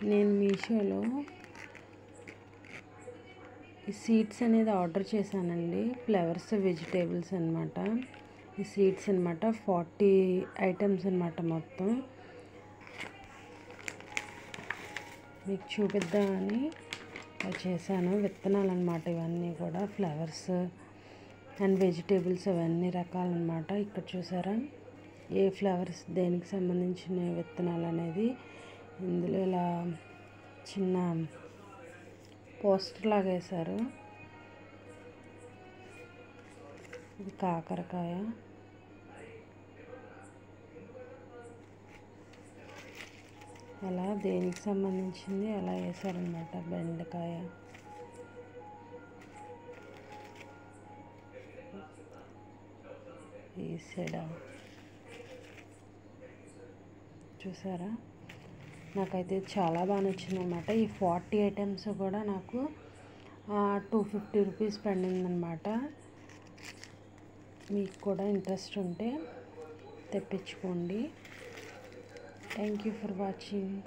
నేను మీషోలో ఈ సీడ్స్ అనేది ఆర్డర్ చేశానండి. ఫ్లవర్స్ వెజిటేబుల్స్ అనమాట. ఈ సీడ్స్ అనమాట 40 ఐటమ్స్ అనమాట. మొత్తం మీకు చూపిద్దామని చేశాను. విత్తనాలు అనమాట ఇవన్నీ కూడా. ఫ్లవర్స్ అండ్ వెజిటేబుల్స్ అవన్నీ రకాలన్నమాట. ఇక్కడ చూసారా ఏ ఫ్లవర్స్ దేనికి సంబంధించిన విత్తనాలు అనేది ఇందులో ఇలా చిన్న పోస్టర్ లాగా వేశారు. ఇది కాకరకాయ, అలా దేనికి సంబంధించింది అలా వేశారనమాట. బెండకాయ, ఈసెడ చూసారా. నాకైతే చాలా బాగా నచ్చింది అనమాట. ఈ 40 ఐటమ్స్ కూడా నాకు 250 రూపీస్ పడిందనమాట. మీకు కూడా ఇంట్రెస్ట్ ఉంటే తెప్పించుకోండి. Thank you for watching.